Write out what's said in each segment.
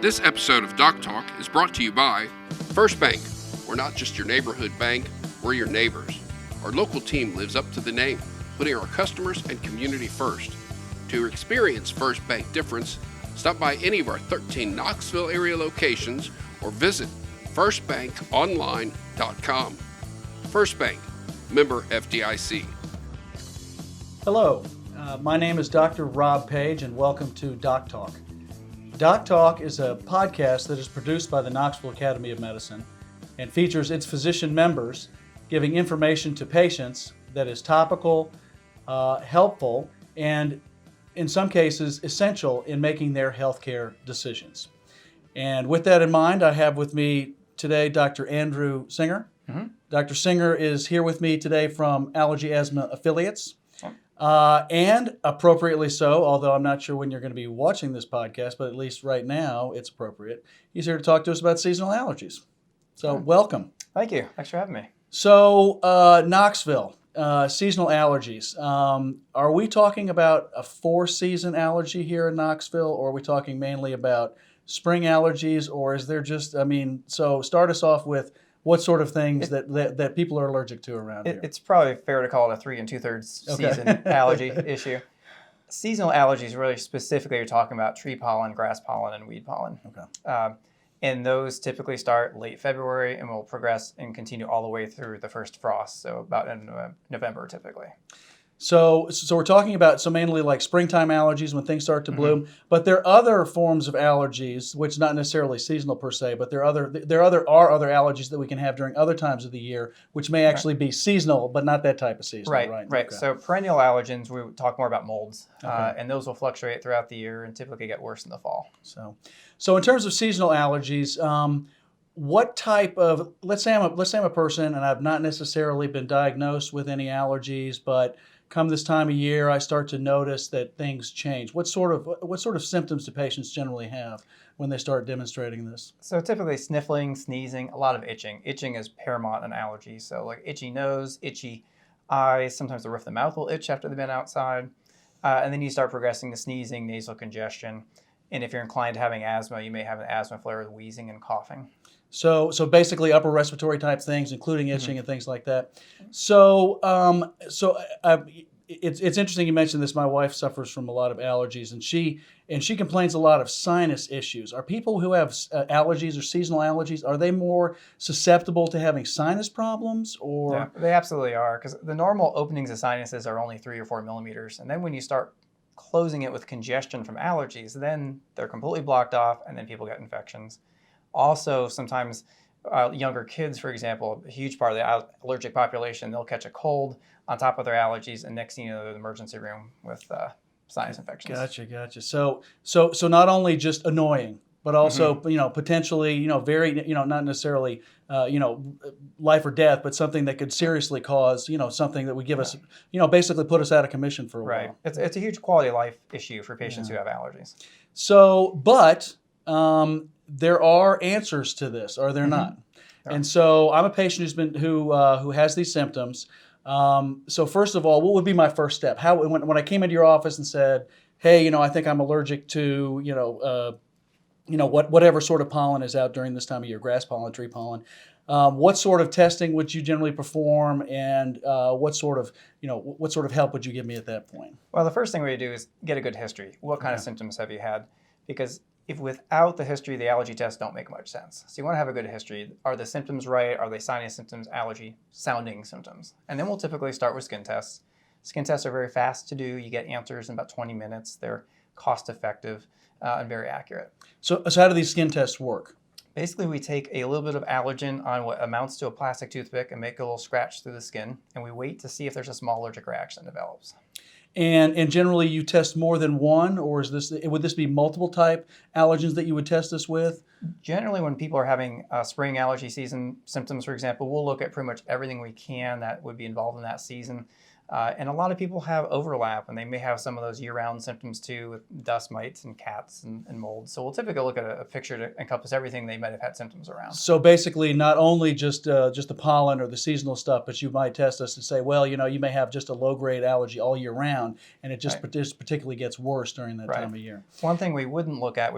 This episode of Doc Talk is brought to you by First Bank. We're not just your neighborhood bank, we're your neighbors. Our local team lives up to the name, putting our customers and community first. To experience First Bank difference, stop by any of our 13 Knoxville area locations or visit firstbankonline.com. First Bank, member FDIC. Hello, my name is Dr. Rob Page and welcome to Doc Talk. Doc Talk is a podcast that is produced by the Knoxville Academy of Medicine and features its physician members giving information to patients that is topical, helpful, and in some cases essential in making their healthcare decisions. And with that in mind, I have with me today Dr. Andrew Singer. Dr. Singer is here with me today from Allergy Asthma Affiliates. And appropriately so, although I'm not sure when you're going to be watching this podcast, but at least right now it's appropriate. He's here to talk to us about seasonal allergies. So welcome. Thank you. Thanks for having me. So Knoxville, seasonal allergies. Are we talking about a 4-season allergy here in Knoxville, or are we talking mainly about spring allergies, or is there just, so start us off with what sort of things that people are allergic to around here? It's probably fair to call it a 3 2/3 season allergy issue. Seasonal allergies, really specifically, you're talking about tree pollen, grass pollen, and weed pollen. And those typically start late February and will progress and continue all the way through the first frost, so about in November typically. So we're talking about mainly like springtime allergies when things start to bloom, but there are other forms of allergies, which not necessarily seasonal per se, but there are other allergies that we can have during other times of the year, which may actually be seasonal, but not that type of seasonal. Right. Okay. So perennial allergens, we talk more about molds, and those will fluctuate throughout the year and typically get worse in the fall. So in terms of seasonal allergies, what type of, let's say I'm a person and I've not necessarily been diagnosed with any allergies, but come this time of year, I start to notice that things change. What sort of symptoms do patients generally have when they start demonstrating this? So typically sniffling, sneezing, a lot of itching. Itching is paramount in allergies. So like itchy nose, itchy eyes, sometimes the roof of the mouth will itch after they've been outside. And then you start progressing to sneezing, nasal congestion. And if you're inclined to having asthma, you may have an asthma flare with wheezing and coughing. So basically upper respiratory type things, including itching and things like that. It's interesting you mentioned this. My wife suffers from a lot of allergies, and she complains a lot of sinus issues. Are people who have allergies or seasonal allergies, are they more susceptible to having sinus problems? Or yeah, they absolutely are, because the normal openings of sinuses are only 3 or 4 millimeters, and then when you start closing it with congestion from allergies, then they're completely blocked off, and then people get infections. Also, sometimes younger kids, for example, a huge part of the allergic population, they'll catch a cold on top of their allergies, and next thing you know, they're in the emergency room with sinus infections. Gotcha. So not only just annoying, but also potentially very not necessarily life or death, but something that could seriously cause something that would give us basically put us out of commission for a while. Right. It's a huge quality of life issue for patients who have allergies. There are answers to this, are there not? And so I'm a patient who has these symptoms. So first of all, what would be my first step? When I came into your office and said, hey, I think I'm allergic to whatever sort of pollen is out during this time of year, grass pollen, tree pollen. What sort of testing would you generally perform, and what sort of help would you give me at that point? Well, the first thing we do is get a good history. What kind of symptoms have you had? Because if without the history, the allergy tests don't make much sense. So you want to have a good history. Are the symptoms right? Are they sinus symptoms, allergy sounding symptoms? And then we'll typically start with skin tests. Skin tests are very fast to do. You get answers in about 20 minutes. They're cost effective and very accurate. So how do these skin tests work? Basically, we take a little bit of allergen on what amounts to a plastic toothpick and make a little scratch through the skin, and we wait to see if there's a small allergic reaction that develops. And generally you test more than one, or would this be multiple type allergens that you would test this with? Generally, when people are having spring allergy season symptoms, for example, we'll look at pretty much everything we can that would be involved in that season. And a lot of people have overlap, and they may have some of those year-round symptoms too, with dust mites and cats and mold. So we'll typically look at a picture to encompass everything they might have had symptoms around. So basically, not only just the pollen or the seasonal stuff, but you might test us and say, well, you may have just a low-grade allergy all year round, and it just particularly gets worse during that time of year. One thing we wouldn't look at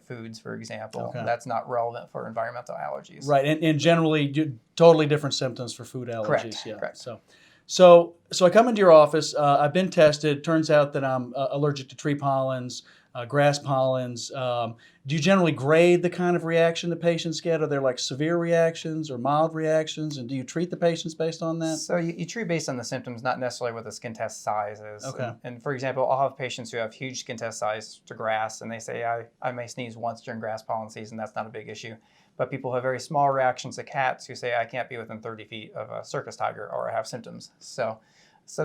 foods, for example. Okay. That's not relevant for environmental allergies. Right, and generally, totally different symptoms for food allergies. Correct. Yeah. Correct. So I come into your office. I've been tested. Turns out that I'm allergic to tree pollens, grass pollens. Do you generally grade the kind of reaction the patients get? Are there like severe reactions or mild reactions? And do you treat the patients based on that? So you treat based on the symptoms, not necessarily what the skin test size is. Okay. And for example, I'll have patients who have huge skin test size to grass, and they say, I may sneeze once during grass pollen season. That's not a big issue. But people have very small reactions to cats who say, I can't be within 30 feet of a circus tiger or I have symptoms. So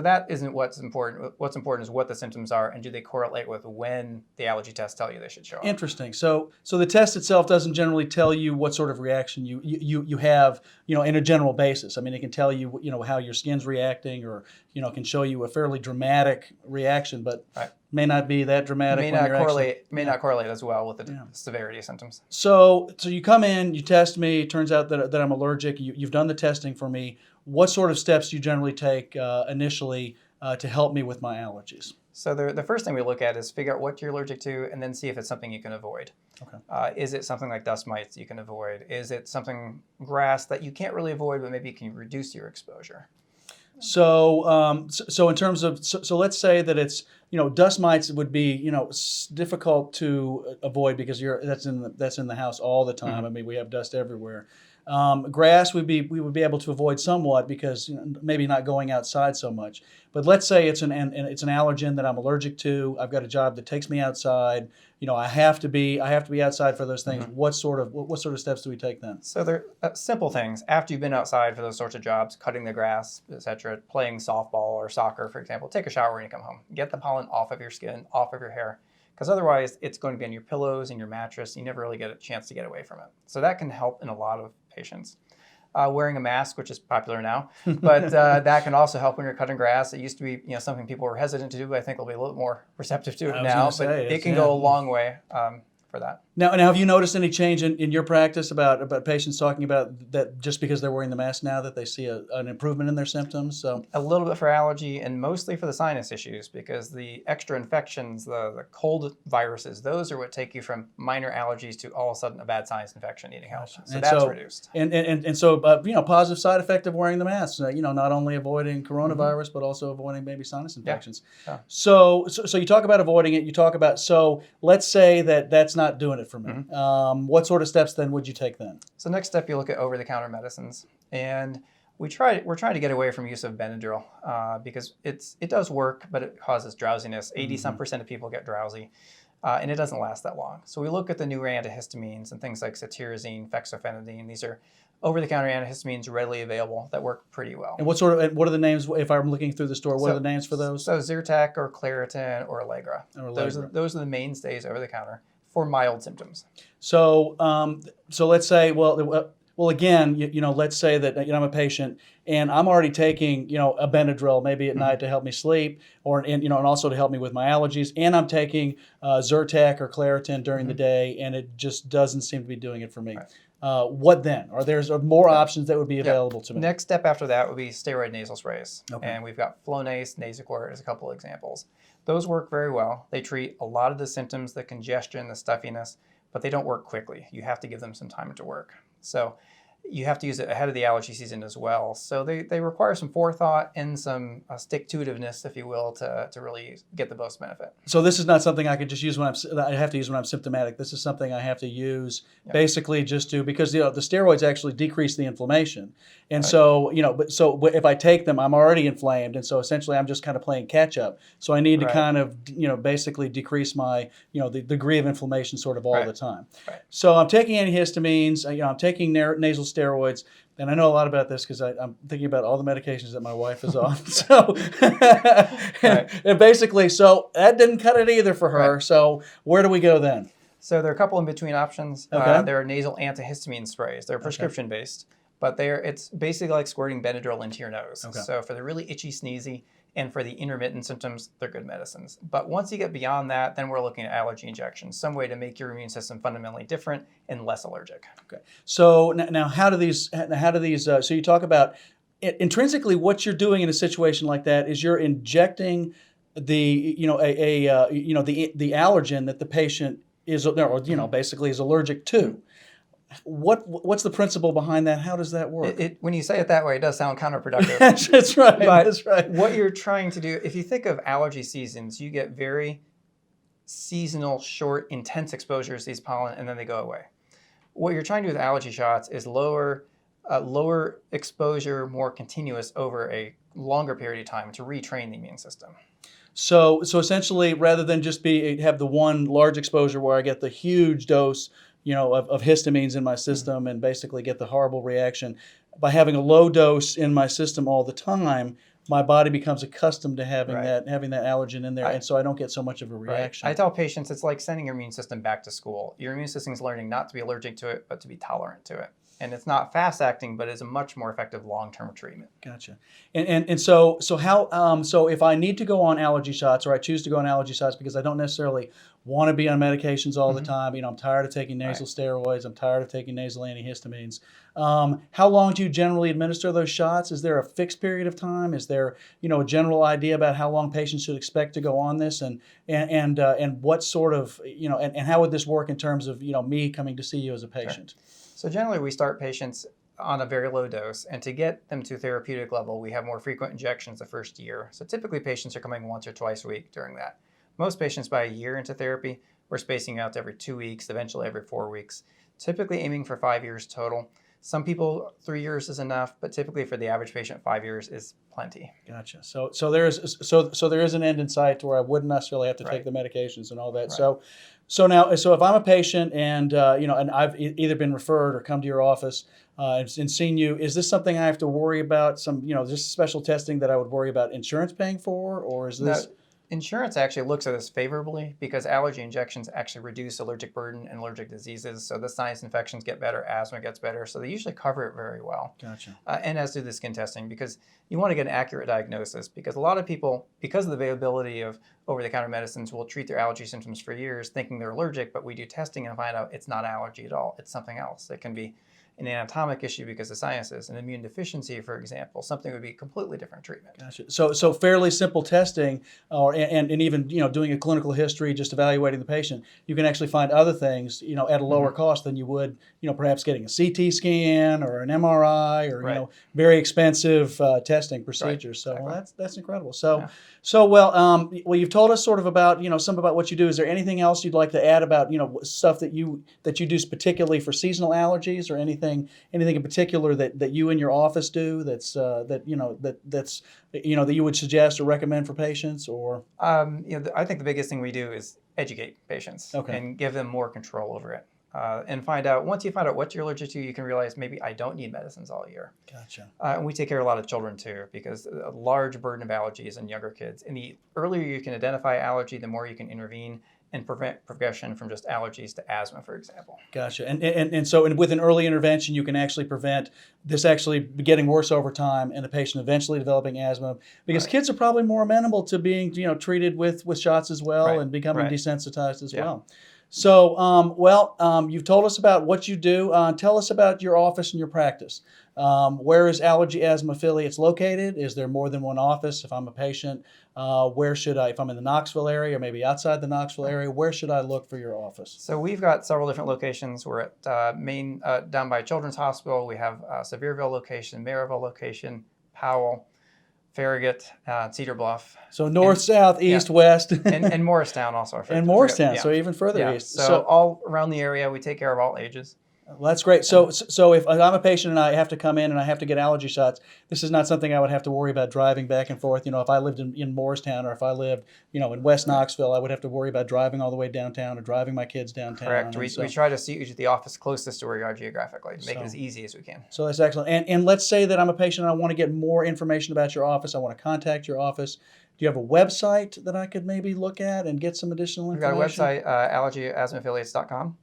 that isn't what's important. What's important is what the symptoms are and do they correlate with when the allergy tests tell you they should show up. Interesting. So the test itself doesn't generally tell you what sort of reaction you have, in a general basis. I mean, it can tell you, how your skin's reacting, or, can show you a fairly dramatic reaction, but may not be that dramatic. May not correlate as well with the severity of symptoms. So you come in, you test me. It turns out that I'm allergic. You've done the testing for me. What sort of steps do you generally take initially to help me with my allergies? So the first thing we look at is figure out what you're allergic to and then see if it's something you can avoid. Okay. Is it something like dust mites you can avoid? Is it something grass that you can't really avoid, but maybe you can reduce your exposure? So in terms of, so let's say that it's, dust mites would be, difficult to avoid because that's in the house all the time. Mm-hmm. I mean, we have dust everywhere. Grass we would be able to avoid somewhat because maybe not going outside so much. But let's say it's an allergen that I'm allergic to. I've got a job that takes me outside. I have to be outside for those things. Mm-hmm. What sort of steps do we take then? So they're simple things. After you've been outside for those sorts of jobs, cutting the grass, etc., playing softball or soccer, for example, take a shower when you come home. Get the pollen off of your skin, off of your hair. Because otherwise, it's going to be on your pillows and your mattress. You never really get a chance to get away from it. So that can help in a lot of patients. Wearing a mask, which is popular now, but that can also help when you're cutting grass. It used to be, something people were hesitant to do, but I think they'll be a little more receptive to it now. But it can go a long way for that. Now, have you noticed any change in your practice about patients talking about that just because they're wearing the mask now that they see an improvement in their symptoms? So a little bit for allergy and mostly for the sinus issues because the extra infections, the cold viruses, those are what take you from minor allergies to all of a sudden a bad sinus infection needing help. So that's reduced. And so positive side effect of wearing the mask, not only avoiding coronavirus, but also avoiding maybe sinus infections. Yeah. So you talk about avoiding it. You talk about, so let's say that's not doing it for me. Mm-hmm. What sort of steps then would you take then? So next step, you look at over-the-counter medicines, and we're trying to get away from use of Benadryl because it does work, but it causes drowsiness. 80% of people get drowsy, and it doesn't last that long. So we look at the newer antihistamines and things like cetirizine, fexofenadine. These are over-the-counter antihistamines readily available that work pretty well. And what are the names? If I'm looking through the store, what are the names for those? So Zyrtec or Claritin or Allegra. Those are the mainstays over-the-counter for mild symptoms. So let's say, well, again, let's say that I'm a patient and I'm already taking, a Benadryl maybe at night to help me sleep, and also to help me with my allergies, and I'm taking Zyrtec or Claritin during the day, and it just doesn't seem to be doing it for me. Right. What then? Are there more options that would be available to me? Next step after that would be steroid nasal sprays, okay. And we've got Flonase, Nasacort as a couple of examples. Those work very well. They treat a lot of the symptoms, the congestion, the stuffiness, but they don't work quickly. You have to give them some time to work. So you have to use it ahead of the allergy season as well. So they require some forethought and some stick-to-itiveness, if you will, to really get the most benefit. So this is not something I could just use I have to use when I'm symptomatic. This is something I have to use basically just because the steroids actually decrease the inflammation. And so, if I take them, I'm already inflamed. And so essentially I'm just kind of playing catch up. So I need to kind of, basically decrease my, the degree of inflammation sort of all the time. Right. So I'm taking antihistamines, I'm taking nasal steroids, and I know a lot about this because I'm thinking about all the medications that my wife is on. So, and basically, so that didn't cut it either for her. Right. So where do we go then? So there are a couple in between options. Okay. There are nasal antihistamine sprays. They're prescription based, but it's basically like squirting Benadryl into your nose. Okay. So for the really itchy, sneezy, And for the intermittent symptoms, they're good medicines. But once you get beyond that, then we're looking at allergy injections, some way to make your immune system fundamentally different and less allergic. Okay. So now, how do these? So you talk about intrinsically what you're doing in a situation like that is you're injecting the the allergen that the patient is basically is allergic to. What's the principle behind that? How does that work? When you say it that way, it does sound counterproductive. That's right. But that's right. What you're trying to do, if you think of allergy seasons, you get very seasonal, short, intense exposures to these pollen, and then they go away. What you're trying to do with allergy shots is lower exposure, more continuous over a longer period of time to retrain the immune system. So essentially, rather than just have the one large exposure where I get the huge dose of histamines in my system and basically get the horrible reaction. By having a low dose in my system all the time, my body becomes accustomed to having that allergen in there, and so I don't get so much of a reaction. I tell patients it's like sending your immune system back to school. Your immune system is learning not to be allergic to it, but to be tolerant to it. And it's not fast acting, but it's a much more effective long-term treatment. Gotcha. And so how so if I need to go on allergy shots, or I choose to go on allergy shots because I don't necessarily want to be on medications all the time. I'm tired of taking nasal steroids. I'm tired of taking nasal antihistamines. How long do you generally administer those shots? Is there a fixed period of time? Is there a general idea about how long patients should expect to go on this, and what sort of and how would this work in terms of me coming to see you as a patient? Sure. So generally we start patients on a very low dose, and to get them to therapeutic level, we have more frequent injections the first year. So typically patients are coming once or twice a week during that. Most patients by a year into therapy, we're spacing out to every 2 weeks, eventually every 4 weeks, typically aiming for 5 years total. Some people 3 years is enough, but typically for the average patient, 5 years is plenty. Gotcha. So there is an end in sight to where I wouldn't necessarily have to take the medications and all that. Right. So if I'm a patient and and I've either been referred or come to your office and seen you, is this something I have to worry about? Just special testing that I would worry about insurance paying for, or is this? No, insurance actually looks at this favorably because allergy injections actually reduce allergic burden and allergic diseases. So the sinus infections get better, asthma gets better. So they usually cover it very well. Gotcha. And as do the skin testing, because you want to get an accurate diagnosis, because a lot of people, because of the availability of over-the-counter medicines, will treat their allergy symptoms for years thinking they're allergic, but we do testing and find out it's not allergy at all. It's something else. It can be an anatomic issue because of sinuses, an immune deficiency, for example, something would be a completely different treatment. Gotcha. So fairly simple testing, and even doing a clinical history, just evaluating the patient, you can actually find other things at a lower cost than you would perhaps getting a CT scan or an MRI or very expensive testing procedures. So that's incredible. Well, you've told us sort of about some about what you do. Is there anything else you'd like to add about stuff that you do particularly for seasonal allergies, or anything in particular that you and your office do that you would suggest or recommend for patients? Or I think the biggest thing we do is educate patients and give them more control over it. And once you find out what you're allergic to, you can realize maybe I don't need medicines all year. Gotcha. And we take care of a lot of children too, because a large burden of allergies in younger kids. And the earlier you can identify allergy, the more you can intervene and prevent progression from just allergies to asthma, for example. Gotcha. And so with an early intervention, you can actually prevent this actually getting worse over time and the patient eventually developing asthma, because kids are probably more amenable to being treated with shots as well and becoming desensitized as well. So, you've told us about what you do. Tell us about your office and your practice. Where is Allergy Asthma Affiliates located? Is there more than one office? If I'm a patient, where should I, if I'm in the Knoxville area or maybe outside the Knoxville area, where should I look for your office? So we've got several different locations. We're at Maine, down by Children's Hospital. We have Sevierville location, Maryville location, Powell, Farragut, Cedar Bluff. So north, south, east, west. and Morristown also. And Morristown, so even further east. So all around the area, we take care of all ages. Well, that's great. So if I'm a patient and I have to come in and I have to get allergy shots, this is not something I would have to worry about driving back and forth. If I lived in Morristown, or if I lived, in West Knoxville, I would have to worry about driving all the way downtown or driving my kids downtown. Correct. We try to see you to the office closest to where you are geographically to make it as easy as we can. So that's excellent. And let's say that I'm a patient and I want to get more information about your office. I want to contact your office. Do you have a website that I could maybe look at and get some additional information? We've got a website, allergyasthmaaffiliates.com.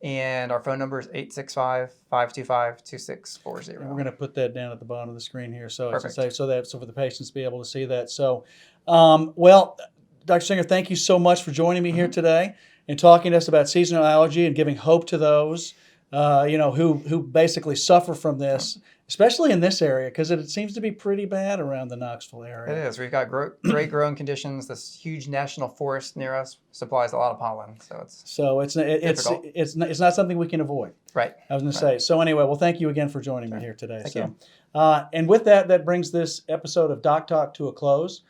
And our phone number is 865-525-2640. And we're going to put that down at the bottom of the screen here, so it's Perfect. so for the patients to be able to see that. So, well, Dr. Singer, thank you so much for joining me here today and talking to us about seasonal allergy and giving hope to those who basically suffer from this, especially in this area, because it seems to be pretty bad around the Knoxville area. It is. We've got great growing conditions. This huge national forest near us supplies a lot of pollen, so it's difficult. It's not something we can avoid. Right. I was going to say. So anyway, well, thank you again for joining me here today. Thank you. And with that brings this episode of Doc Talk to a close.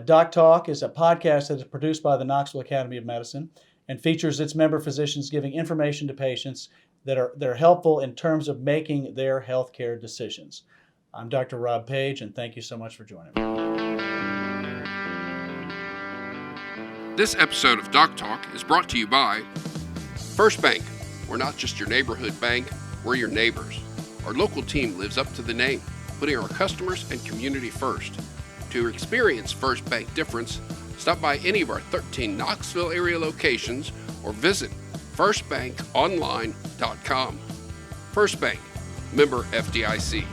Doc Talk is a podcast that is produced by the Knoxville Academy of Medicine and features its member physicians giving information to patients that are helpful in terms of making their healthcare decisions. I'm Dr. Rob Page, and thank you so much for joining me. This episode of Doc Talk is brought to you by First Bank. We're not just your neighborhood bank, we're your neighbors. Our local team lives up to the name, putting our customers and community first. To experience First Bank difference, stop by any of our 13 Knoxville area locations or visit firstbankonline.com. First Bank, member FDIC.